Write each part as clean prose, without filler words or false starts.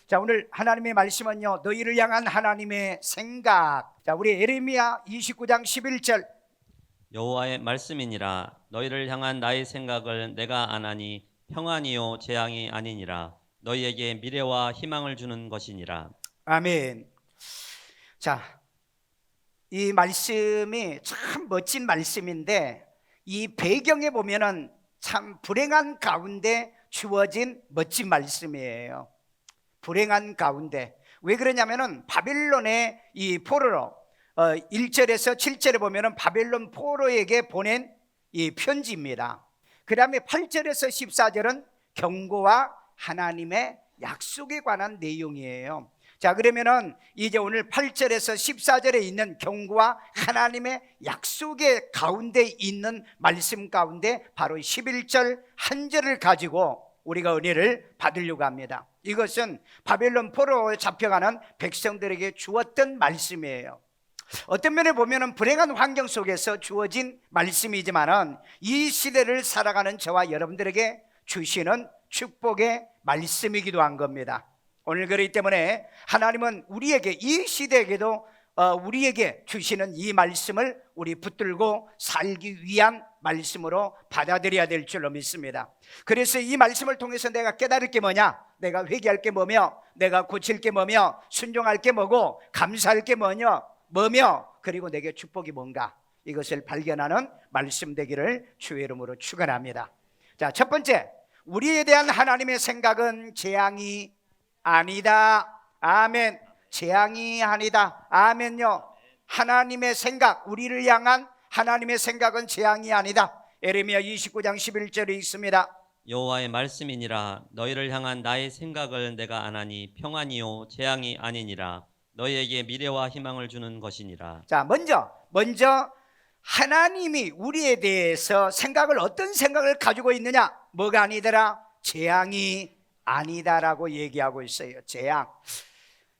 자, 오늘 하나님의 말씀은요, 너희를 향한 하나님의 생각. 자, 우리 예레미야 29장 11절. 여호와의 말씀이니라. 너희를 향한 나의 생각을 내가 아나니 평안이요 재앙이 아니니라. 너희에게 미래와 희망을 주는 것이니라. 아멘. 자, 이 말씀이 참 멋진 말씀인데, 이 배경에 보면은 참 불행한 가운데 주어진 멋진 말씀이에요. 불행한 가운데. 왜 그러냐면은 바벨론의 이 포로로 1절에서 7절에 보면은 바벨론 포로에게 보낸 이 편지입니다. 그 다음에 8절에서 14절은 경고와 하나님의 약속에 관한 내용이에요. 자, 그러면은 이제 오늘 8절에서 14절에 있는 경고와 하나님의 약속의 가운데 있는 말씀 가운데 바로 11절 한 절을 가지고 우리가 은혜를 받으려고 합니다. 이것은 바벨론 포로에 잡혀가는 백성들에게 주었던 말씀이에요. 어떤 면에 보면 불행한 환경 속에서 주어진 말씀이지만 이 시대를 살아가는 저와 여러분들에게 주시는 축복의 말씀이기도 한 겁니다. 오늘 그렇기 때문에 하나님은 우리에게, 이 시대에게도 우리에게 주시는 이 말씀을 우리 붙들고 살기 위한 말씀으로 받아들여야 될 줄로 믿습니다. 그래서 이 말씀을 통해서 내가 깨달을 게 뭐냐, 내가 회개할 게 뭐며, 내가 고칠 게 뭐며, 순종할 게 뭐고, 감사할 게 뭐며, 그리고 내게 축복이 뭔가, 이것을 발견하는 말씀 되기를 주의 이름으로 축원합니다. 자, 첫 번째, 우리에 대한 하나님의 생각은 재앙이 아니다. 아멘. 재앙이 아니다. 아멘요. 하나님의 생각, 우리를 향한 하나님의 생각은 재앙이 아니다. 예레미야 29장 11절에 있습니다. 여호와의 말씀이니라. 너희를 향한 나의 생각을 내가 아나니 평안이요 재앙이 아니니라. 너희에게 미래와 희망을 주는 것이니라. 자, 먼저 하나님이 우리에 대해서 생각을, 어떤 생각을 가지고 있느냐? 뭐가 아니더라? 재앙이 아니다라고 얘기하고 있어요. 재앙.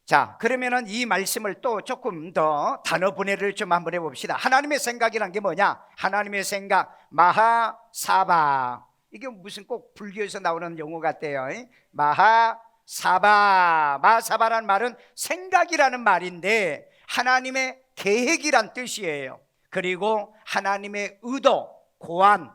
자, 그러면은 이 말씀을 또 조금 더 단어 분해를 좀 한번 해봅시다. 하나님의 생각이란 게 뭐냐? 하나님의 생각, 마하사바. 이게 무슨 꼭 불교에서 나오는 용어 같대요. 마하사바. 마하사바란 말은 생각이라는 말인데 하나님의 계획이란 뜻이에요. 그리고 하나님의 의도, 고안,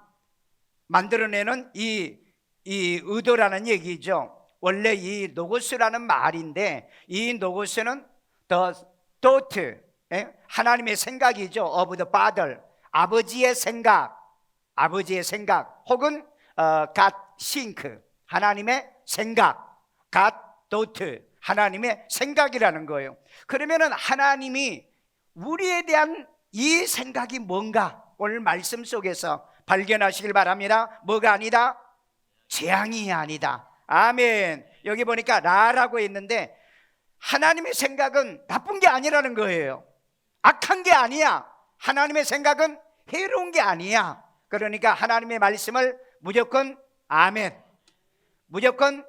만들어내는 이 의도라는 얘기죠. 원래 이 노고스라는 말인데 이 노고스는 the thought, 하나님의 생각이죠. of the Father, 아버지의 생각 혹은 God think, 하나님의 생각, God thought, 하나님의 생각이라는 거예요. 그러면은 하나님이 우리에 대한 이 생각이 뭔가 오늘 말씀 속에서 발견하시길 바랍니다. 뭐가 아니다? 재앙이 아니다. 아멘. 여기 보니까 라라고 했는데 하나님의 생각은 나쁜 게 아니라는 거예요. 악한 게 아니야. 하나님의 생각은 해로운 게 아니야. 그러니까 하나님의 말씀을 무조건 아멘, 무조건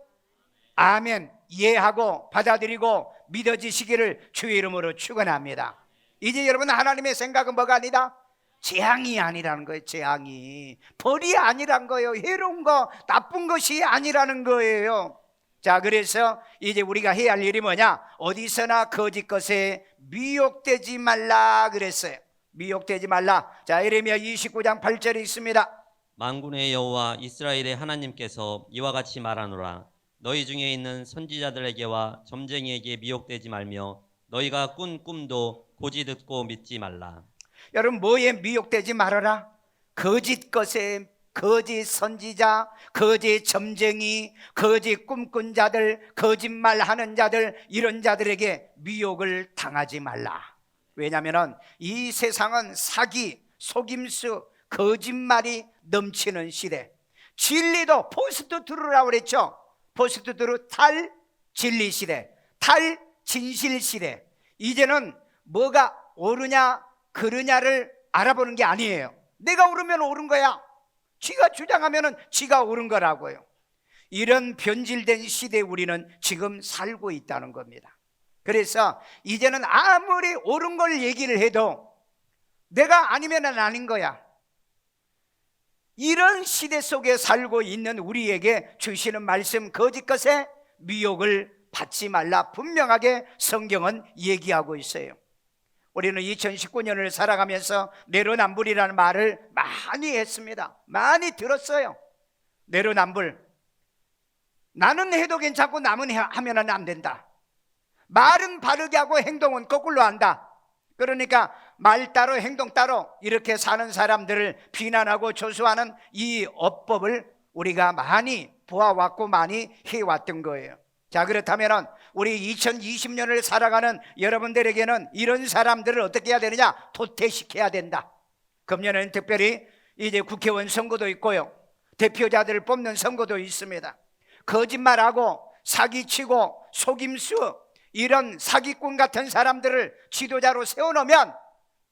아멘 이해하고 받아들이고 믿어지시기를 주의 이름으로 축원합니다. 이제 여러분, 하나님의 생각은 뭐가 아니다? 재앙이 아니라는 거예요. 재앙이, 벌이 아니란 거예요. 해로운 거, 나쁜 것이 아니라는 거예요. 자, 그래서 이제 우리가 해야 할 일이 뭐냐? 어디서나 거짓 것에 미혹되지 말라 그랬어요. 미혹되지 말라. 자, 예레미야 29장 8절에 있습니다. 만군의 여호와 이스라엘의 하나님께서 이와 같이 말하노라. 너희 중에 있는 선지자들에게와 점쟁이에게 미혹되지 말며 너희가 꾼 꿈도 고지 듣고 믿지 말라. 여러분, 뭐에 미혹되지 말아라? 거짓 것에, 거짓 선지자, 거짓 점쟁이, 거짓 꿈꾼 자들, 거짓말하는 자들, 이런 자들에게 미혹을 당하지 말라. 왜냐하면 이 세상은 사기, 속임수, 거짓말이 넘치는 시대. 진리도 포스트 트루라고 그랬죠. 포스트 트루, 탈 진리 시대, 탈 진실 시대. 이제는 뭐가 옳으냐 그르냐를 알아보는 게 아니에요. 내가 옳으면 옳은 거야. 지가 주장하면 지가 옳은 거라고요. 이런 변질된 시대에 우리는 지금 살고 있다는 겁니다. 그래서 이제는 아무리 옳은 걸 얘기를 해도 내가 아니면 아닌 거야. 이런 시대 속에 살고 있는 우리에게 주시는 말씀, 거짓 것에 미혹을 받지 말라 분명하게 성경은 얘기하고 있어요. 우리는 2019년을 살아가면서 내로남불이라는 말을 많이 했습니다. 많이 들었어요. 내로남불, 나는 해도 괜찮고 남은 하면 안 된다. 말은 바르게 하고 행동은 거꾸로 한다. 그러니까 말 따로 행동 따로 이렇게 사는 사람들을 비난하고 조소하는 이 어법을 우리가 많이 보아왔고 많이 해왔던 거예요. 자, 그렇다면 우리 2020년을 살아가는 여러분들에게는 이런 사람들을 어떻게 해야 되느냐? 도태시켜야 된다. 금년에는 특별히 이제 국회의원 선거도 있고요, 대표자들을 뽑는 선거도 있습니다. 거짓말하고 사기치고 속임수, 이런 사기꾼 같은 사람들을 지도자로 세워놓으면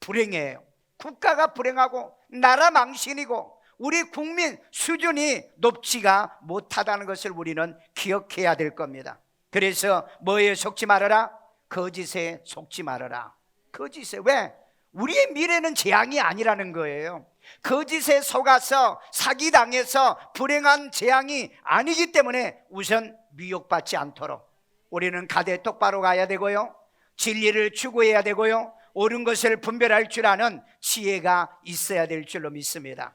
불행해요. 국가가 불행하고 나라 망신이고 우리 국민 수준이 높지가 못하다는 것을 우리는 기억해야 될 겁니다. 그래서 뭐에 속지 말아라? 거짓에 속지 말아라. 거짓에. 왜? 우리의 미래는 재앙이 아니라는 거예요. 거짓에 속아서 사기당해서 불행한 재앙이 아니기 때문에 우선 미혹받지 않도록 우리는 가대 똑바로 가야 되고요, 진리를 추구해야 되고요, 옳은 것을 분별할 줄 아는 지혜가 있어야 될 줄로 믿습니다.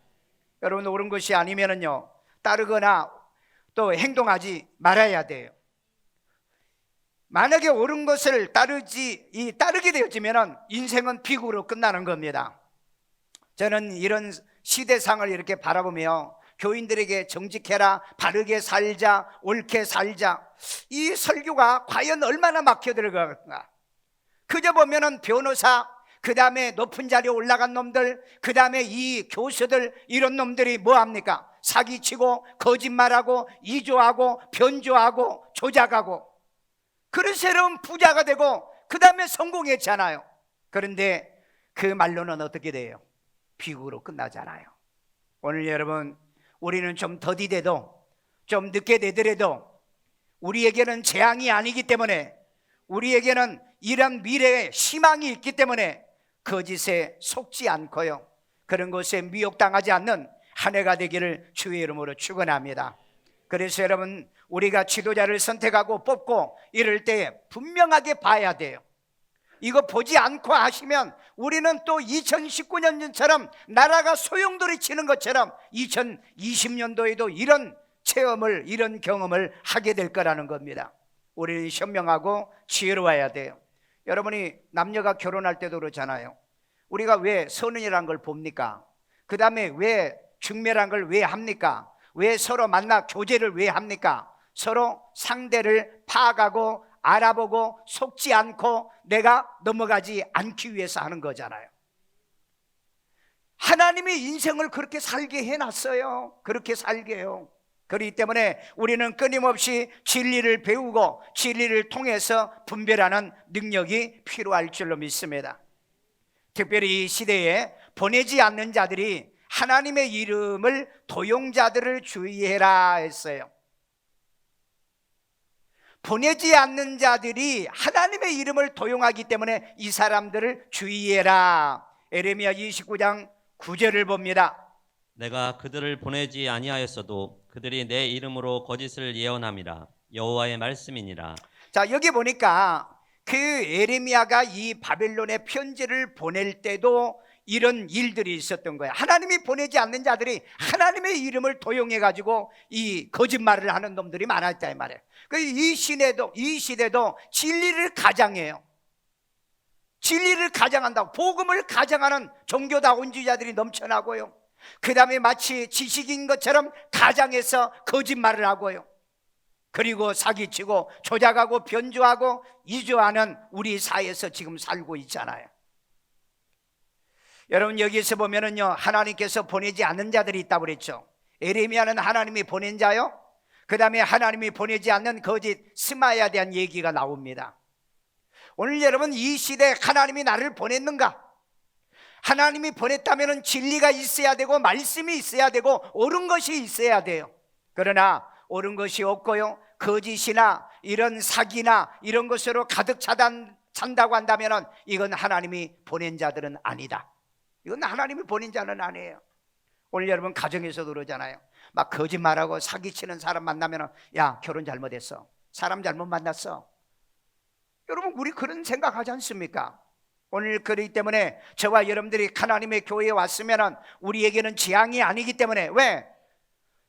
여러분, 옳은 것이 아니면은요 따르거나 또 행동하지 말아야 돼요. 만약에 옳은 것을 따르게 되어지면 인생은 비극으로 끝나는 겁니다. 저는 이런 시대상을 이렇게 바라보며 교인들에게 정직해라, 바르게 살자, 옳게 살자, 이 설교가 과연 얼마나 막혀 들어갈까? 그저 보면은 변호사, 그 다음에 높은 자리에 올라간 놈들, 그 다음에 이 교수들, 이런 놈들이 뭐합니까? 사기치고 거짓말하고 이조하고 변조하고 조작하고, 그래서 여러분 부자가 되고 그 다음에 성공했잖아요. 그런데 그 말로는 어떻게 돼요? 비극으로 끝나잖아요. 오늘 여러분, 우리는 좀 더디돼도 좀 늦게 되더라도 우리에게는 재앙이 아니기 때문에, 우리에게는 이런 미래에 희망이 있기 때문에 거짓에 속지 않고요, 그런 것에 미혹당하지 않는 한 해가 되기를 주의 이름으로 축원합니다. 그래서 여러분, 우리가 지도자를 선택하고 뽑고 이럴 때 분명하게 봐야 돼요. 이거 보지 않고 하시면 우리는 또 2019년처럼 나라가 소용돌이 치는 것처럼 2020년도에도 이런 체험을, 이런 경험을 하게 될 거라는 겁니다. 우리는 현명하고 지혜로워야 돼요. 여러분이 남녀가 결혼할 때도 그렇잖아요. 우리가 왜 선언이라는 걸 봅니까? 그 다음에 왜 중매라는 걸 왜 합니까? 왜 서로 만나 교제를 왜 합니까? 서로 상대를 파악하고 알아보고 속지 않고 내가 넘어가지 않기 위해서 하는 거잖아요. 하나님이 인생을 그렇게 살게 해놨어요. 그렇게 살게 해요. 그렇기 때문에 우리는 끊임없이 진리를 배우고 진리를 통해서 분별하는 능력이 필요할 줄로 믿습니다. 특별히 이 시대에 보내지 않는 자들이 하나님의 이름을 도용자들을 주의해라 했어요. 보내지 않는 자들이 하나님의 이름을 도용하기 때문에 이 사람들을 주의해라. 에레미야 29장 9절을 봅니다. 내가 그들을 보내지 아니하였어도 그들이 내 이름으로 거짓을 예언함이라. 여호와의 말씀이니라. 자, 여기 보니까 그 에레미야가 이 바벨론에 편지를 보낼 때도 이런 일들이 있었던 거예요. 하나님이 보내지 않는 자들이 하나님의 이름을 도용해 가지고 이 거짓말을 하는 놈들이 많았다 이 말이에요. 이 시대도 진리를 가장해요. 진리를 가장한다고, 복음을 가장하는 종교다운주의자들이 넘쳐나고요, 그 다음에 마치 지식인 것처럼 가장해서 거짓말을 하고요, 그리고 사기치고 조작하고 변조하고 이조하는 우리 사회에서 지금 살고 있잖아요. 여러분, 여기서 보면은요, 하나님께서 보내지 않는 자들이 있다고 그랬죠. 에레미야는 하나님이 보낸 자요, 그 다음에 하나님이 보내지 않는 거짓 스마야에 대한 얘기가 나옵니다. 오늘 여러분, 이 시대에 하나님이 나를 보냈는가? 하나님이 보냈다면 진리가 있어야 되고 말씀이 있어야 되고 옳은 것이 있어야 돼요. 그러나 옳은 것이 없고요, 거짓이나 이런 사기나 이런 것으로 가득 찬다고 한다면 이건 하나님이 보낸 자들은 아니다. 이건 하나님이 보낸 자는 아니에요. 오늘 여러분 가정에서도 그러잖아요. 막 거짓말하고 사기치는 사람 만나면 야, 결혼 잘못했어, 사람 잘못 만났어. 여러분, 우리 그런 생각하지 않습니까? 오늘 그렇기 때문에 저와 여러분들이 하나님의 교회에 왔으면 우리에게는 재앙이 아니기 때문에, 왜?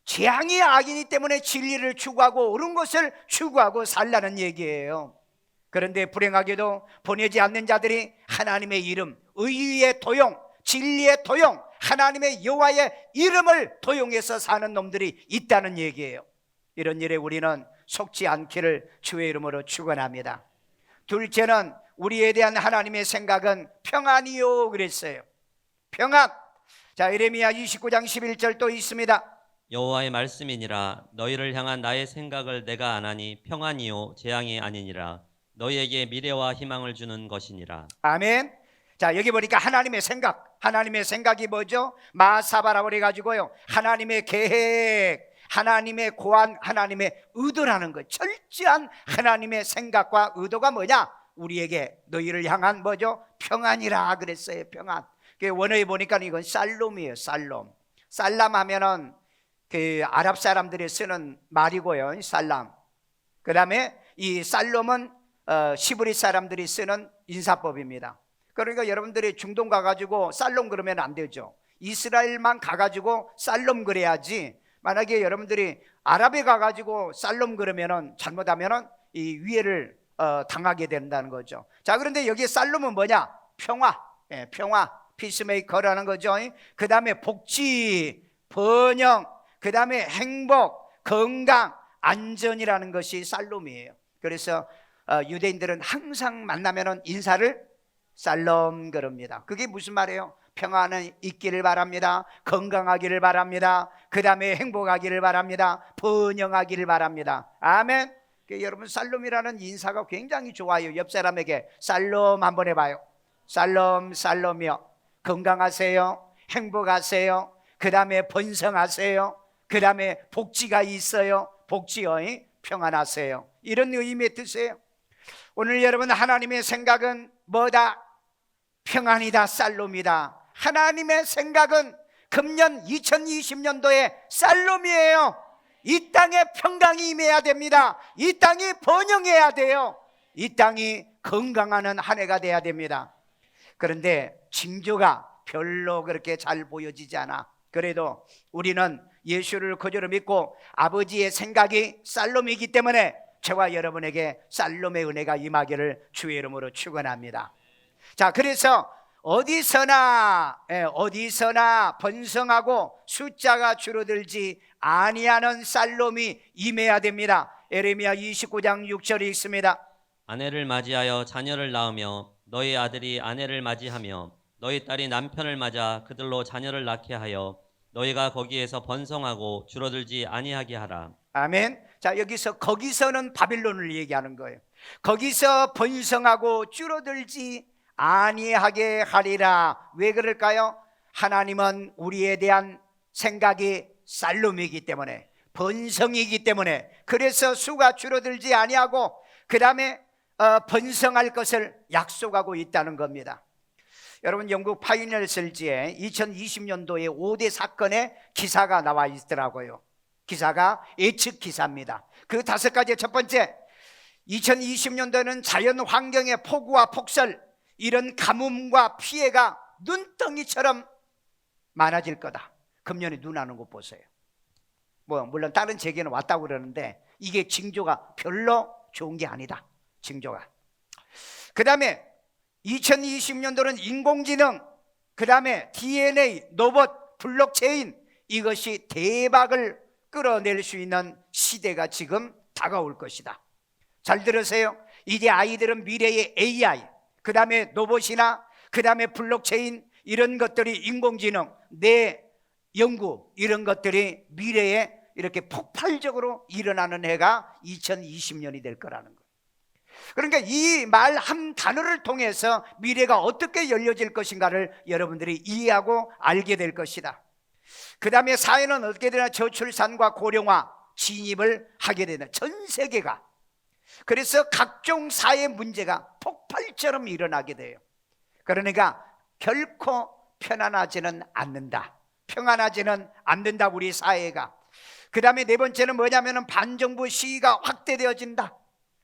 재앙이 아니기 때문에 진리를 추구하고 옳은 것을 추구하고 살라는 얘기예요. 그런데 불행하게도 보내지 않는 자들이 하나님의 이름, 의의 도용, 진리의 도용, 하나님의 여호와의 이름을 도용해서 사는 놈들이 있다는 얘기예요. 이런 일에 우리는 속지 않기를 주의 이름으로 축원합니다. 둘째는 우리에 대한 하나님의 생각은 평안이요 그랬어요. 평안. 자, 예레미야 29장 11절 또 있습니다. 여호와의 말씀이니라 너희를 향한 나의 생각을 내가 아나니 평안이요 재앙이 아니니라 너희에게 미래와 희망을 주는 것이니라. 아멘. 자, 여기 보니까 하나님의 생각, 하나님의 생각이 뭐죠? 마사바라고 그래가지고요, 하나님의 계획, 하나님의 고안, 하나님의 의도라는 것. 철저한 하나님의 생각과 의도가 뭐냐? 우리에게 너희를 향한 뭐죠? 평안이라 그랬어요. 평안. 원어에 보니까 이건 살롬이에요. 살롬. 살람 하면은 그 아랍 사람들이 쓰는 말이고요. 살람. 그 다음에 이 살롬은 시브리 사람들이 쓰는 인사법입니다. 그러니까 여러분들이 중동 가가지고 살롬 그러면 안 되죠. 이스라엘만 가가지고 살롬 그래야지. 만약에 여러분들이 아랍에 가가지고 살롬 그러면은 잘못하면은 이 위해를 당하게 된다는 거죠. 자, 그런데 여기 살롬은 뭐냐? 평화, 평화, 피스메이커라는 거죠. 그 다음에 복지, 번영, 그 다음에 행복, 건강, 안전이라는 것이 살롬이에요. 그래서 유대인들은 항상 만나면은 인사를 살롬 그럽니다. 그게 무슨 말이에요? 평안은 있기를 바랍니다. 건강하기를 바랍니다. 그 다음에 행복하기를 바랍니다. 번영하기를 바랍니다. 아멘. 여러분, 살롬이라는 인사가 굉장히 좋아요. 옆 사람에게 살롬 한번 해봐요. 살롬, 살롬이요. 건강하세요. 행복하세요. 그 다음에 번성하세요. 그 다음에 복지가 있어요. 복지요. 평안하세요. 이런 의미의 뜻이에요. 오늘 여러분, 하나님의 생각은 뭐다? 평안이다. 살롬이다. 하나님의 생각은 금년 2020년도에 살롬이에요. 이 땅에 평강이 임해야 됩니다. 이 땅이 번영해야 돼요. 이 땅이 건강하는 한 해가 돼야 됩니다. 그런데 징조가 별로 그렇게 잘 보여지지 않아. 그래도 우리는 예수를 그저로 믿고 아버지의 생각이 살롬이기 때문에 저와 여러분에게 살롬의 은혜가 임하기를 주의 이름으로 축원합니다. 자, 그래서 어디서나 번성하고 숫자가 줄어들지 아니하는 살롬이 임해야 됩니다. 예레미야 29장 6절에 있습니다. 아내를 맞이하여 자녀를 낳으며 너희 아들이 아내를 맞이하며 너희 딸이 남편을 맞아 그들로 자녀를 낳게 하여 너희가 거기에서 번성하고 줄어들지 아니하게 하라. 아멘. 자, 거기서는 바빌론을 얘기하는 거예요. 거기서 번성하고 줄어들지 아니하게 하리라. 왜 그럴까요? 하나님은 우리에 대한 생각이 살롬이기 때문에, 번성이기 때문에, 그래서 수가 줄어들지 아니하고 그 다음에 번성할 것을 약속하고 있다는 겁니다. 여러분, 영국 파이널 설지에 2020년도에 5대 사건의 기사가 나와 있더라고요. 기사가 예측 기사입니다. 그 5가지, 첫 번째, 2020년도에는 자연 환경의 폭우와 폭설, 이런 가뭄과 피해가 눈덩이처럼 많아질 거다. 금년에 눈 오는 거 보세요. 물론 다른 재계는 왔다고 그러는데 이게 징조가 별로 좋은 게 아니다. 징조가. 그 다음에 2020년도는 인공지능, 그 다음에 DNA, 로봇, 블록체인, 이것이 대박을 끌어낼 수 있는 시대가 지금 다가올 것이다. 잘 들으세요. 이제 아이들은 미래의 AI, 그 다음에 로봇이나 그 다음에 블록체인, 이런 것들이, 인공지능, 내 연구, 이런 것들이 미래에 이렇게 폭발적으로 일어나는 해가 2020년이 될 거라는 거예요. 그러니까 이 말 한 단어를 통해서 미래가 어떻게 열려질 것인가를 여러분들이 이해하고 알게 될 것이다. 그 다음에 사회는 어떻게 되나? 저출산과 고령화 진입을 하게 되는, 전 세계가. 그래서 각종 사회 문제가 폭발처럼 일어나게 돼요. 그러니까 결코 편안하지는 않는다. 평안하지는 않는다, 우리 사회가. 그 다음에 네 번째는 뭐냐면은 반정부 시위가 확대되어진다.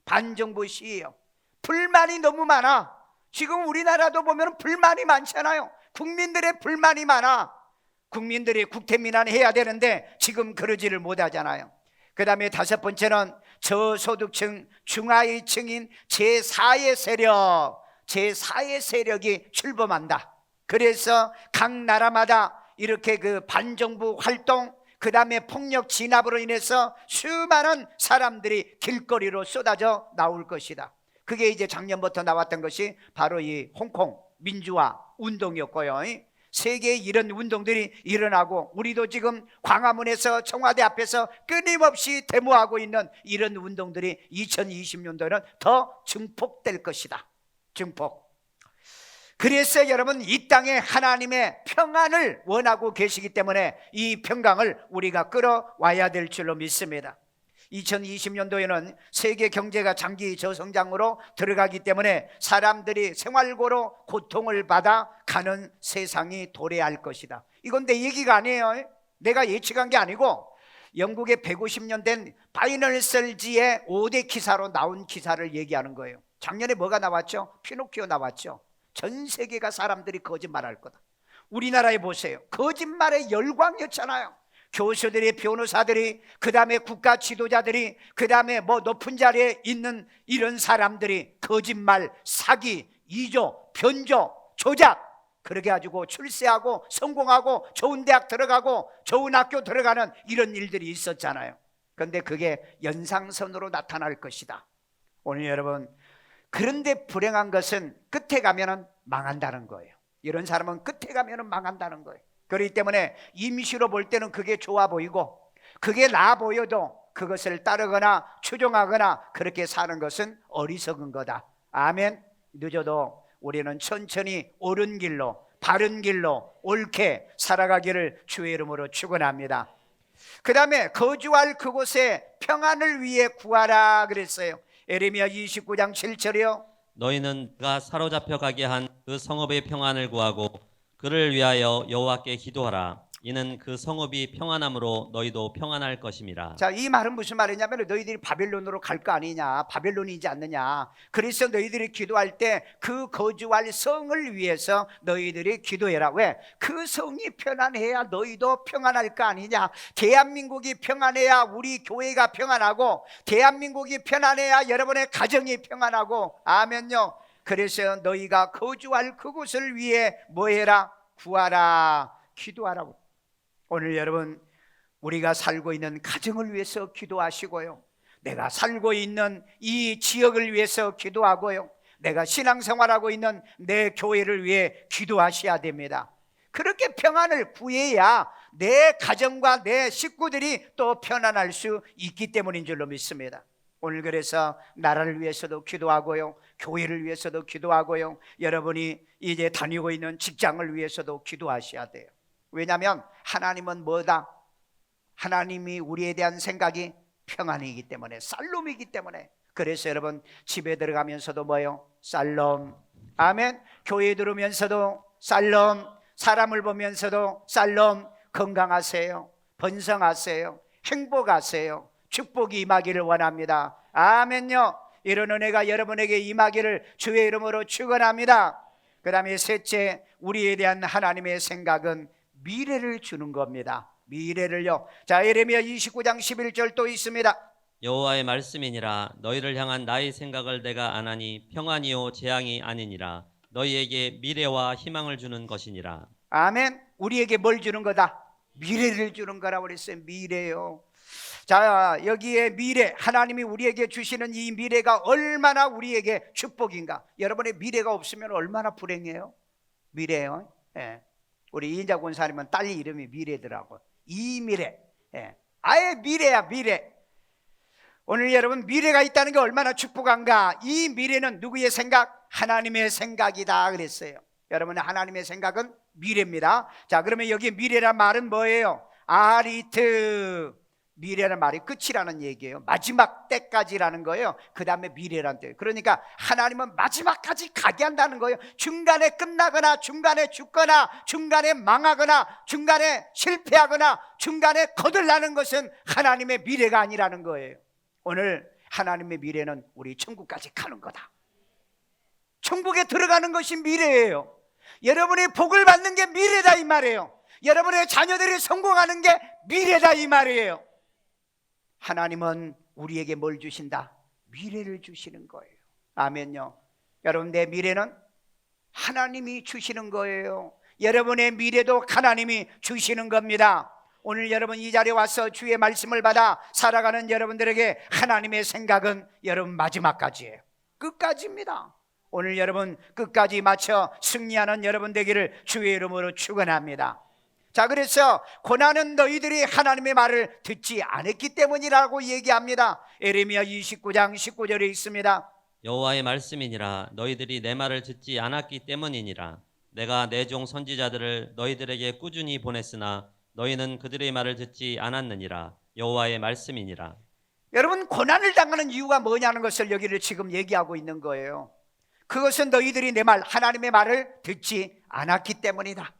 반정부 시위요. 불만이 너무 많아. 지금 우리나라도 보면 불만이 많잖아요. 국민들의 불만이 많아. 국민들이 국태민안 해야 되는데 지금 그러지를 못하잖아요. 그 다음에 다섯 번째는 저소득층, 중하위층인 제4의 세력이 출범한다. 그래서 각 나라마다 이렇게 그 반정부 활동, 그 다음에 폭력 진압으로 인해서 수많은 사람들이 길거리로 쏟아져 나올 것이다. 그게 이제 작년부터 나왔던 것이 바로 이 홍콩 민주화 운동이었고요. 세계에 이런 운동들이 일어나고 우리도 지금 광화문에서 청와대 앞에서 끊임없이 데모하고 있는 이런 운동들이 2020년도에는 더 증폭될 것이다. 증폭. 그래서 여러분, 이 땅에 하나님의 평안을 원하고 계시기 때문에 이 평강을 우리가 끌어와야 될 줄로 믿습니다. 2020년도에는 세계 경제가 장기 저성장으로 들어가기 때문에 사람들이 생활고로 고통을 받아 가는 세상이 도래할 것이다. 이건 내 얘기가 아니에요. 내가 예측한 게 아니고 영국의 150년 된 파이널셀지의 5대 기사로 나온 기사를 얘기하는 거예요. 작년에 뭐가 나왔죠? 피노키오 나왔죠. 전 세계가 사람들이 거짓말할 거다. 우리나라에 보세요. 거짓말의 열광이었잖아요. 교수들이, 변호사들이, 그 다음에 국가 지도자들이, 그 다음에 뭐 높은 자리에 있는 이런 사람들이 거짓말, 사기, 이조, 변조, 조작, 그렇게 가지고 출세하고 성공하고 좋은 대학 들어가고 좋은 학교 들어가는 이런 일들이 있었잖아요. 그런데 그게 연상선으로 나타날 것이다. 오늘 여러분, 그런데 불행한 것은 끝에 가면은 망한다는 거예요. 이런 사람은 끝에 가면은 망한다는 거예요. 그렇기 때문에 임시로 볼 때는 그게 좋아 보이고 그게 나아 보여도 그것을 따르거나 추종하거나 그렇게 사는 것은 어리석은 거다. 아멘. 늦어도 우리는 천천히 옳은 길로, 바른 길로 옳게 살아가기를 주의 이름으로 축원합니다. 그 다음에 거주할 그곳에 평안을 위해 구하라 그랬어요. 에레미야 29장 7절이요. 너희는 그가 사로잡혀 가게 한 그 성읍의 평안을 구하고 그를 위하여 여호와께 기도하라. 이는 그 성읍이 평안함으로 너희도 평안할 것임이라. 자, 이 말은 무슨 말이냐면 너희들이 바벨론으로 갈 거 아니냐, 바벨론이지 않느냐. 그래서 너희들이 기도할 때 그 거주할 성을 위해서 너희들이 기도해라. 왜? 그 성이 편안해야 너희도 평안할 거 아니냐. 대한민국이 평안해야 우리 교회가 평안하고 대한민국이 편안해야 여러분의 가정이 평안하고. 아멘요. 그래서 너희가 거주할 그곳을 위해 뭐해라? 구하라, 기도하라고. 오늘 여러분, 우리가 살고 있는 가정을 위해서 기도하시고요, 내가 살고 있는 이 지역을 위해서 기도하고요, 내가 신앙생활하고 있는 내 교회를 위해 기도하셔야 됩니다. 그렇게 평안을 구해야 내 가정과 내 식구들이 또 편안할 수 있기 때문인 줄로 믿습니다. 오늘 그래서 나라를 위해서도 기도하고요, 교회를 위해서도 기도하고요, 여러분이 이제 다니고 있는 직장을 위해서도 기도하셔야 돼요. 왜냐하면 하나님은 뭐다? 하나님이 우리에 대한 생각이 평안이기 때문에, 살롬이기 때문에. 그래서 여러분, 집에 들어가면서도 뭐요? 살롬. 아멘. 교회 들으면서도 살롬. 사람을 보면서도 살롬. 건강하세요, 번성하세요, 행복하세요, 축복이 임하기를 원합니다. 아멘요. 이런 은혜가 여러분에게 임하기를 주의 이름으로 축원합니다. 그 다음에 셋째, 우리에 대한 하나님의 생각은 미래를 주는 겁니다. 미래를요. 자, 예레미야 29장 11절 또 있습니다. 여호와의 말씀이니라. 너희를 향한 나의 생각을 내가 아나니 평안이요 재앙이 아니니라. 너희에게 미래와 희망을 주는 것이니라. 아멘. 우리에게 뭘 주는 거다? 미래를 주는 거라고 그랬어요. 미래요. 자, 여기에 미래, 하나님이 우리에게 주시는 이 미래가 얼마나 우리에게 축복인가. 여러분의 미래가 없으면 얼마나 불행해요? 미래요. 예. 우리 이인자 권사님은 딸 이름이 미래더라고. 이미래. 예. 아예 미래야, 미래. 오늘 여러분, 미래가 있다는 게 얼마나 축복한가. 이 미래는 누구의 생각? 하나님의 생각이다 그랬어요. 여러분, 하나님의 생각은 미래입니다. 자, 그러면 여기 미래란 말은 뭐예요? 아리트, 미래라는 말이 끝이라는 얘기예요. 마지막 때까지라는 거예요. 그 다음에 미래라는 뜻. 그러니까 하나님은 마지막까지 가게 한다는 거예요. 중간에 끝나거나 중간에 죽거나 중간에 망하거나 중간에 실패하거나 중간에 거들나는 것은 하나님의 미래가 아니라는 거예요. 오늘 하나님의 미래는 우리 천국까지 가는 거다. 천국에 들어가는 것이 미래예요. 여러분이 복을 받는 게 미래다 이 말이에요. 여러분의 자녀들이 성공하는 게 미래다 이 말이에요. 하나님은 우리에게 뭘 주신다? 미래를 주시는 거예요. 아멘요. 여러분, 내 미래는 하나님이 주시는 거예요. 여러분의 미래도 하나님이 주시는 겁니다. 오늘 여러분 이 자리에 와서 주의 말씀을 받아 살아가는 여러분들에게 하나님의 생각은 여러분 마지막까지예요. 끝까지입니다. 오늘 여러분 끝까지 맞춰 승리하는 여러분 되기를 주의 이름으로 축원합니다. 자, 그래서 고난은 너희들이 하나님의 말을 듣지 않았기 때문이라고 얘기합니다. 에레미야 29장 19절에 있습니다. 여호와의 말씀이니라 너희들이 내 말을 듣지 않았기 때문이니라. 내가 내 종 선지자들을 너희들에게 꾸준히 보냈으나 너희는 그들의 말을 듣지 않았느니라. 여호와의 말씀이니라. 여러분, 고난을 당하는 이유가 뭐냐는 것을 여기를 지금 얘기하고 있는 거예요. 그것은 너희들이 내 말, 하나님의 말을 듣지 않았기 때문이다.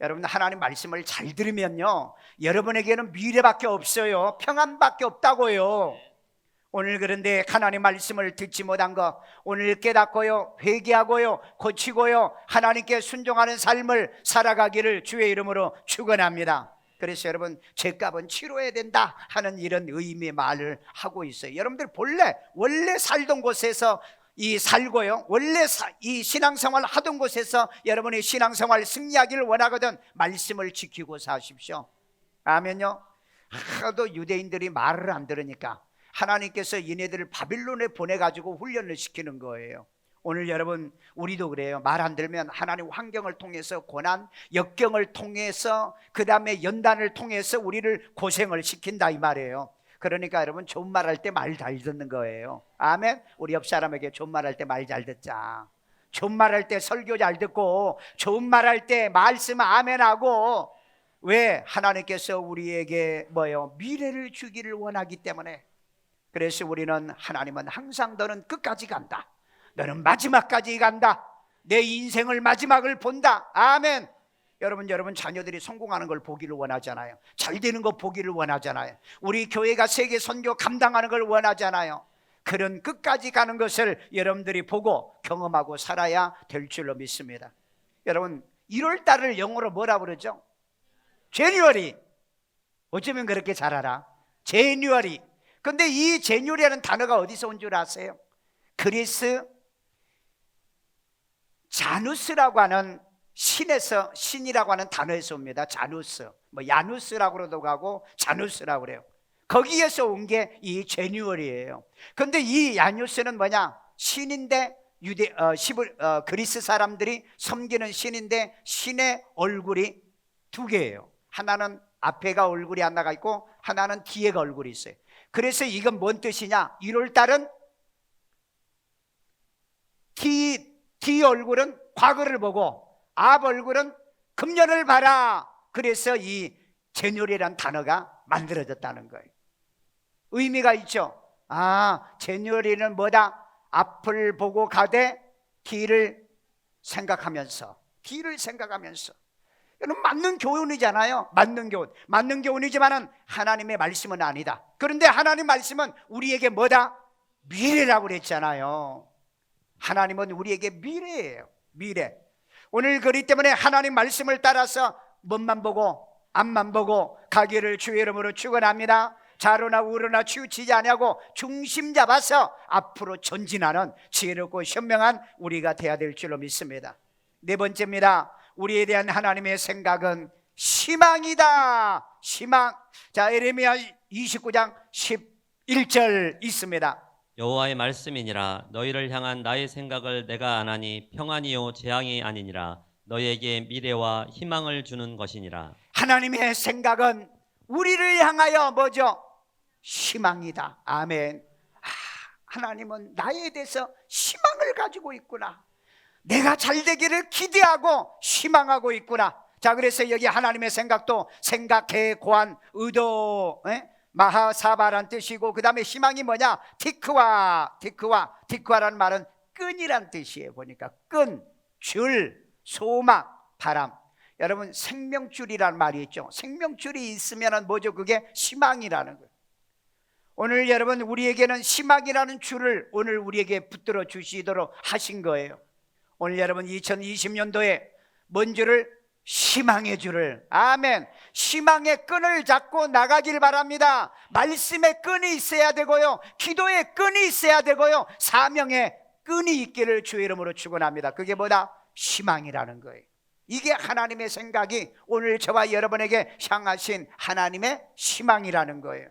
여러분, 하나님 말씀을 잘 들으면요, 여러분에게는 미래밖에 없어요. 평안밖에 없다고요. 오늘 그런데 하나님 말씀을 듣지 못한 것, 오늘 깨닫고요, 회개하고요, 고치고요, 하나님께 순종하는 삶을 살아가기를 주의 이름으로 축원합니다. 그래서 여러분, 죄값은 치러야 된다 하는 이런 의미의 말을 하고 있어요. 여러분들 원래 살던 곳에서 이 살고요, 원래 이 신앙생활 하던 곳에서 여러분의 신앙생활 승리하기를 원하거든 말씀을 지키고 사십시오. 아멘요. 하도 유대인들이 말을 안 들으니까 하나님께서 얘네들을 바빌론에 보내가지고 훈련을 시키는 거예요. 오늘 여러분, 우리도 그래요. 말 안 들으면 하나님 환경을 통해서 고난, 역경을 통해서 그 다음에 연단을 통해서 우리를 고생을 시킨다 이 말이에요. 그러니까 여러분, 좋은 말 할 때 말 잘 듣는 거예요. 아멘. 우리 옆 사람에게 좋은 말 할 때 말 잘 듣자. 좋은 말 할 때 설교 잘 듣고 좋은 말 할 때 말씀 아멘하고. 왜? 하나님께서 우리에게 미래를 주기를 원하기 때문에. 그래서 우리는 하나님은 항상 너는 끝까지 간다, 너는 마지막까지 간다, 내 인생을 마지막을 본다. 아멘. 여러분 자녀들이 성공하는 걸 보기를 원하잖아요. 잘 되는 거 보기를 원하잖아요. 우리 교회가 세계 선교 감당하는 걸 원하잖아요. 그런 끝까지 가는 것을 여러분들이 보고 경험하고 살아야 될 줄로 믿습니다. 여러분, 1월 달을 영어로 뭐라 그러죠? 제뉴어리. 어쩌면 그렇게 잘 알아. 제뉴어리. 근데 이 제뉴어리라는 단어가 어디서 온 줄 아세요? 그리스 자누스라고 하는 신이라고 하는 단어에서 옵니다. 자누스, 야누스라고도 하고 자누스라고 그래요. 거기에서 온 게 이 제뉴얼이에요. 그런데 이 야누스는 뭐냐? 신인데 그리스 사람들이 섬기는 신인데 신의 얼굴이 두 개예요. 하나는 앞에가 얼굴이 하나가 있고 하나는 뒤에가 얼굴이 있어요. 그래서 이건 뭔 뜻이냐? 1월 달은 뒤 얼굴은 과거를 보고 앞 얼굴은 금년을 봐라. 그래서 이 제뉴얼이라는 단어가 만들어졌다는 거예요. 의미가 있죠. 제뉴얼이는 뭐다? 앞을 보고 가되 뒤를 생각하면서. 이건 맞는 교훈이잖아요. 맞는 교훈이지만은 하나님의 말씀은 아니다. 그런데 하나님 말씀은 우리에게 뭐다? 미래라고 그랬잖아요. 하나님은 우리에게 미래예요. 미래. 오늘 그렇기 때문에 하나님 말씀을 따라서 먼만 보고 앞만 보고 가기를 주의 이름으로 축원합니다. 좌로나 우로나 치우치지 아니하고 중심 잡아서 앞으로 전진하는 지혜롭고 현명한 우리가 되어야 될 줄로 믿습니다. 네 번째입니다. 우리에 대한 하나님의 생각은 희망이다. 희망. 자, 에레미야 29장 11절 있습니다. 여호와의 말씀이니라 너희를 향한 나의 생각을 내가 아나니 평안이요 재앙이 아니니라 너희에게 미래와 희망을 주는 것이니라. 하나님의 생각은 우리를 향하여 뭐죠? 희망이다. 아멘. 하나님은 나에 대해서 희망을 가지고 있구나. 내가 잘 되기를 기대하고 희망하고 있구나. 자, 그래서 여기 하나님의 생각도 생각, 계획, 고안, 의도, 마하사바란 뜻이고, 그 다음에 희망이 뭐냐? 티크와라는 말은 끈이란 뜻이에요. 보니까 끈, 줄, 소망, 바람. 여러분, 생명줄이라는 말이 있죠. 생명줄이 있으면 뭐죠? 그게 희망이라는 거예요. 오늘 여러분, 우리에게는 희망이라는 줄을 오늘 우리에게 붙들어 주시도록 하신 거예요. 오늘 여러분 2020년도에 뭔 줄을? 희망의 줄을, 아멘, 희망의 끈을 잡고 나가길 바랍니다. 말씀의 끈이 있어야 되고요, 기도의 끈이 있어야 되고요, 사명의 끈이 있기를 주의 이름으로 축원합니다. 그게 뭐다? 희망이라는 거예요. 이게 하나님의 생각이 오늘 저와 여러분에게 향하신 하나님의 희망이라는 거예요.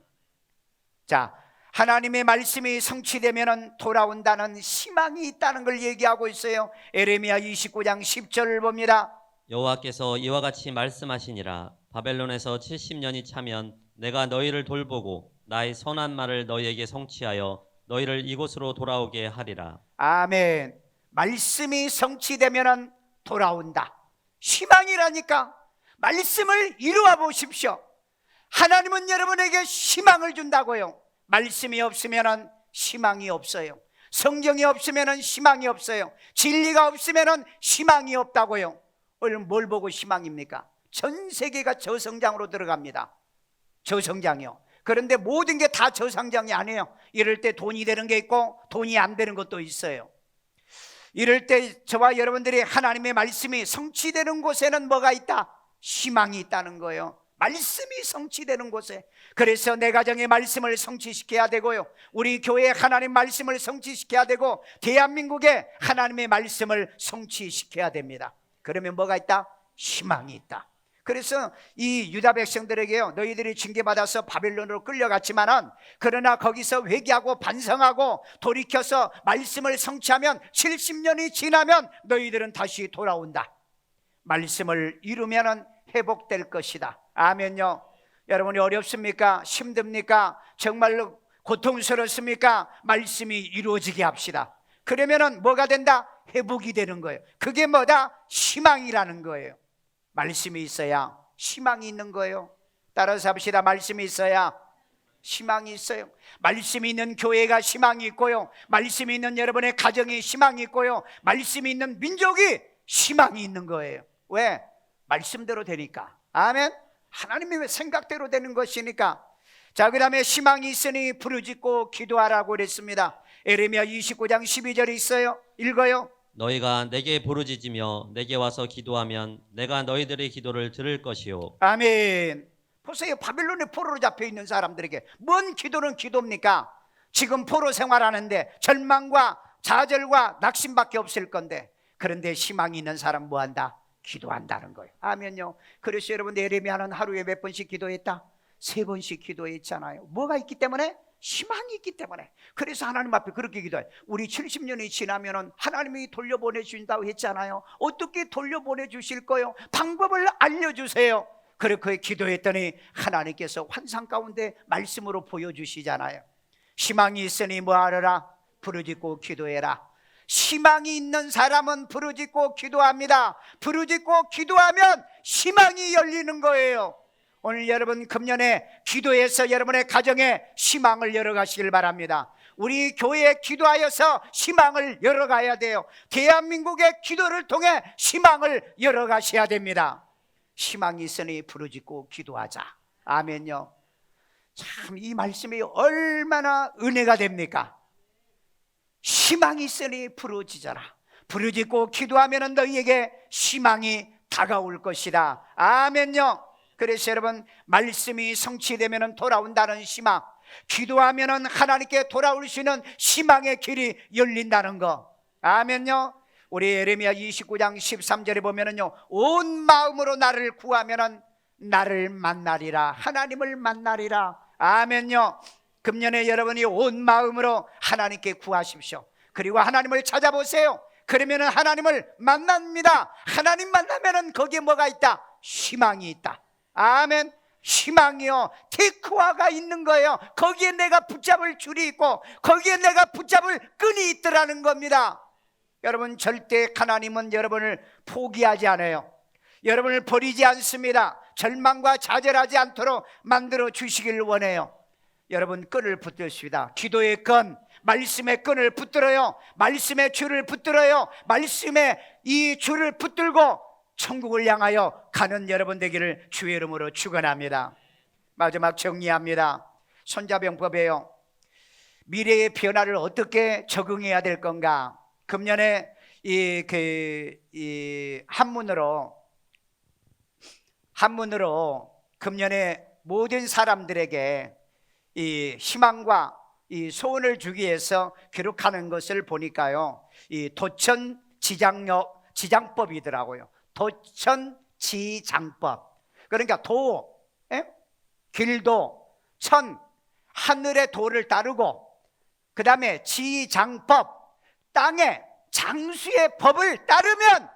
자, 하나님의 말씀이 성취되면 돌아온다는 희망이 있다는 걸 얘기하고 있어요. 에레미야 29장 10절을 봅니다. 여호와께서 이와 같이 말씀하시니라. 바벨론에서 70년이 차면 내가 너희를 돌보고 나의 선한 말을 너희에게 성취하여 너희를 이곳으로 돌아오게 하리라. 아멘. 말씀이 성취되면 돌아온다. 희망이라니까. 말씀을 이루어 보십시오. 하나님은 여러분에게 희망을 준다고요. 말씀이 없으면 희망이 없어요. 성경이 없으면 희망이 없어요. 진리가 없으면 희망이 없다고요. 오늘 뭘 보고 희망입니까? 전 세계가 저성장으로 들어갑니다. 저성장이요. 그런데 모든 게 다 저성장이 아니에요. 이럴 때 돈이 되는 게 있고 돈이 안 되는 것도 있어요. 이럴 때 저와 여러분들이 하나님의 말씀이 성취되는 곳에는 뭐가 있다? 희망이 있다는 거예요. 말씀이 성취되는 곳에. 그래서 내 가정의 말씀을 성취시켜야 되고요, 우리 교회의 하나님 말씀을 성취시켜야 되고, 대한민국의 하나님의 말씀을 성취시켜야 됩니다. 그러면 뭐가 있다? 희망이 있다. 그래서 이 유다 백성들에게요, 너희들이 징계받아서 바벨론으로 끌려갔지만은, 그러나 거기서 회개하고 반성하고 돌이켜서 말씀을 성취하면 70년이 지나면 너희들은 다시 돌아온다. 말씀을 이루면은 회복될 것이다. 아멘요. 여러분이 어렵습니까? 힘듭니까? 정말로 고통스럽습니까? 말씀이 이루어지게 합시다. 그러면은 뭐가 된다? 회복이 되는 거예요. 그게 뭐다? 희망이라는 거예요. 말씀이 있어야 희망이 있는 거예요. 따라서 합시다. 말씀이 있어야 희망이 있어요. 말씀이 있는 교회가 희망이 있고요, 말씀이 있는 여러분의 가정이 희망이 있고요, 말씀이 있는 민족이 희망이 있는 거예요. 왜? 말씀대로 되니까. 아멘. 하나님의 생각대로 되는 것이니까. 자, 그 다음에 희망이 있으니 부르짖고 기도하라고 그랬습니다. 에레미야 29장 12절이 있어요. 읽어요. 너희가 내게 부르짖으며 내게 와서 기도하면 내가 너희들의 기도를 들을 것이요. 아멘. 보세요. 바빌론에 포로로 잡혀 있는 사람들에게 뭔 기도는 기도입니까? 지금 포로 생활하는데 절망과 좌절과 낙심밖에 없을 건데, 그런데 희망이 있는 사람 뭐한다? 기도한다는 거예요. 아멘요. 그래서 여러분, 에레미야는 하루에 몇 번씩 기도했다? 3번씩 기도했잖아요. 뭐가 있기 때문에? 희망이 있기 때문에. 그래서 하나님 앞에 그렇게 기도해요. 우리 70년이 지나면 하나님이 돌려보내주신다고 했잖아요. 어떻게 돌려보내주실 거요? 방법을 알려주세요. 그렇게 기도했더니 하나님께서 환상 가운데 말씀으로 보여주시잖아요. 희망이 있으니 뭐하라? 부르짖고 기도해라. 희망이 있는 사람은 부르짖고 기도합니다. 부르짖고 기도하면 희망이 열리는 거예요. 오늘 여러분, 금년에 기도해서 여러분의 가정에 희망을 열어가시길 바랍니다. 우리 교회에 기도하여서 희망을 열어가야 돼요. 대한민국의 기도를 통해 희망을 열어가셔야 됩니다. 희망이 있으니 부르짖고 기도하자. 아멘요. 참, 이 말씀이 얼마나 은혜가 됩니까? 희망이 있으니 부르짖어라. 부르짖고 기도하면 너희에게 희망이 다가올 것이다. 아멘요. 그래서 여러분, 말씀이 성취되면 돌아온다는 희망, 기도하면 하나님께 돌아올 수 있는 희망의 길이 열린다는 거. 아멘요. 우리 에레미야 29장 13절에 보면은요, 온 마음으로 나를 구하면은 나를 만나리라. 하나님을 만나리라. 아멘요. 금년에 여러분이 온 마음으로 하나님께 구하십시오. 그리고 하나님을 찾아보세요. 그러면은 하나님을 만납니다. 하나님 만나면은 거기에 뭐가 있다? 희망이 있다. 아멘. 희망이요, 테크와가 있는 거예요. 거기에 내가 붙잡을 줄이 있고 거기에 내가 붙잡을 끈이 있더라는 겁니다. 여러분, 절대 하나님은 여러분을 포기하지 않아요. 여러분을 버리지 않습니다. 절망과 좌절하지 않도록 만들어 주시길 원해요. 여러분 끈을 붙듭시다. 기도의 끈, 말씀의 끈을 붙들어요. 말씀의 줄을 붙들어요. 말씀의 이 줄을 붙들고 천국을 향하여 가는 여러분 되기를 주의 이름으로 축원합니다. 마지막 정리합니다. 손자병법이에요. 미래의 변화를 어떻게 적응해야 될 건가? 금년에 한문으로 금년에 모든 사람들에게 이 희망과 이 소원을 주기 위해서 기록하는 것을 보니까요, 이 도천지장법이더라고요. 도천지장법. 그러니까 길도, 천, 하늘의 도를 따르고, 그 다음에 지장법, 땅의 장수의 법을 따르면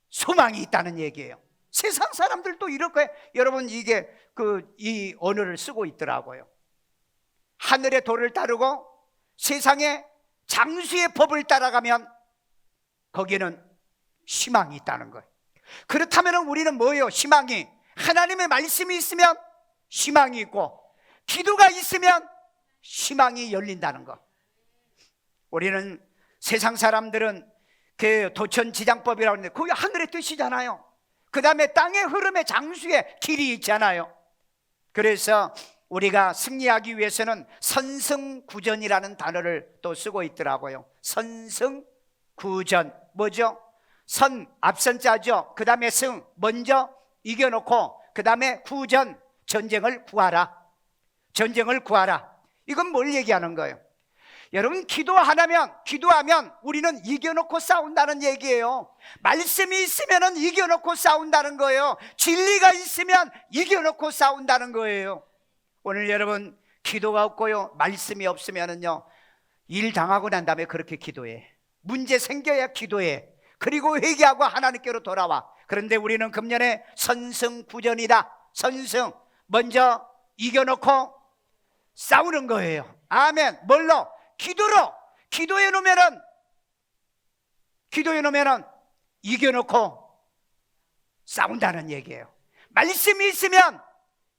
소망이 있다는 얘기예요. 세상 사람들도 이럴 거예요. 여러분, 이게 이 언어를 쓰고 있더라고요. 하늘의 도를 따르고 세상의 장수의 법을 따라가면 거기에는 희망이 있다는 거예요. 그렇다면 우리는 뭐예요? 희망이, 하나님의 말씀이 있으면 희망이 있고, 기도가 있으면 희망이 열린다는 것. 우리는 세상 사람들은 그 도천지장법이라고 하는데 그게 하늘의 뜻이잖아요. 그 다음에 땅의 흐름의 장수의 길이 있잖아요. 그래서 우리가 승리하기 위해서는 선승구전이라는 단어를 또 쓰고 있더라고요. 선승구전, 뭐죠? 선, 앞선 자죠. 그 다음에 승, 먼저 이겨놓고, 그 다음에 구전, 전쟁을 구하라. 전쟁을 구하라. 이건 뭘 얘기하는 거예요? 여러분, 기도하면 우리는 이겨놓고 싸운다는 얘기예요. 말씀이 있으면 이겨놓고 싸운다는 거예요. 진리가 있으면 이겨놓고 싸운다는 거예요. 오늘 여러분, 기도가 없고요, 말씀이 없으면요, 일 당하고 난 다음에 그렇게 기도해. 문제 생겨야 기도해. 그리고 회개하고 하나님께로 돌아와. 그런데 우리는 금년에 선승구전이다. 선승, 먼저 이겨놓고 싸우는 거예요. 아멘. 뭘로? 기도로. 기도해 놓으면은 이겨놓고 싸운다는 얘기예요. 말씀이 있으면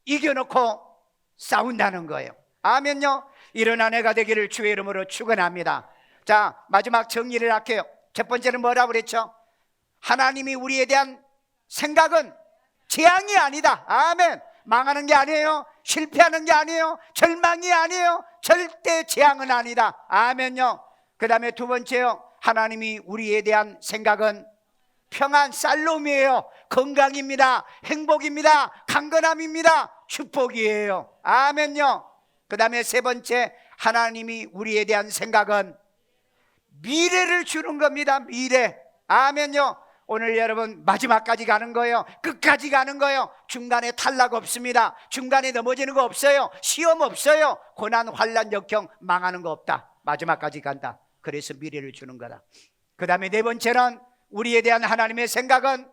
이겨놓고 싸운다는 거예요. 아멘요. 이런 한 해가 되기를 주의 이름으로 축원합니다. 자, 마지막 정리를 할게요. 첫 번째는 뭐라고 그랬죠? 하나님이 우리에 대한 생각은 재앙이 아니다. 아멘. 망하는 게 아니에요. 실패하는 게 아니에요. 절망이 아니에요. 절대 재앙은 아니다. 아멘요. 그 다음에 두 번째요, 하나님이 우리에 대한 생각은 평안, 샬롬이에요. 건강입니다. 행복입니다. 강건함입니다. 축복이에요. 아멘요. 그 다음에 세 번째, 하나님이 우리에 대한 생각은 미래를 주는 겁니다. 미래. 아멘요. 오늘 여러분, 마지막까지 가는 거예요. 끝까지 가는 거예요. 중간에 탈락 없습니다. 중간에 넘어지는 거 없어요. 시험 없어요. 고난, 환난, 역경, 망하는 거 없다. 마지막까지 간다. 그래서 미래를 주는 거다. 그 다음에 네 번째는 우리에 대한 하나님의 생각은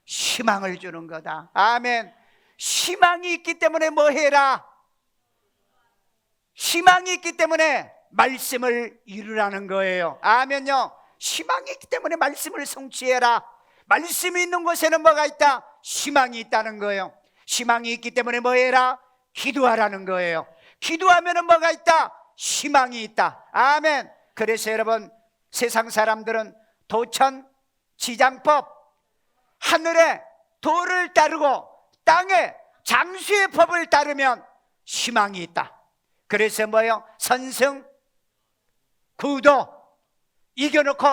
희망을 주는 거다. 아멘. 희망이 있기 때문에 뭐 해라? 희망이 있기 때문에 말씀을 이루라는 거예요. 아멘요. 희망이 있기 때문에 말씀을 성취해라. 말씀이 있는 곳에는 뭐가 있다? 희망이 있다는 거예요. 희망이 있기 때문에 뭐 해라? 기도하라는 거예요. 기도하면 뭐가 있다? 희망이 있다. 아멘. 그래서 여러분, 세상 사람들은 도천지장법, 하늘의 도를 따르고 땅의 장수의 법을 따르면 희망이 있다. 그래서 뭐예요? 선승, 구도, 이겨놓고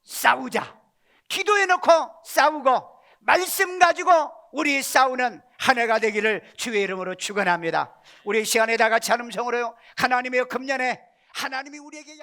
싸우자. 기도해놓고 싸우고 말씀 가지고 우리 싸우는 한 해가 되기를 주의 이름으로 축원합니다. 우리 시간에 다 같이 한 음성으로요, 하나님의 금년에 하나님이 우리에게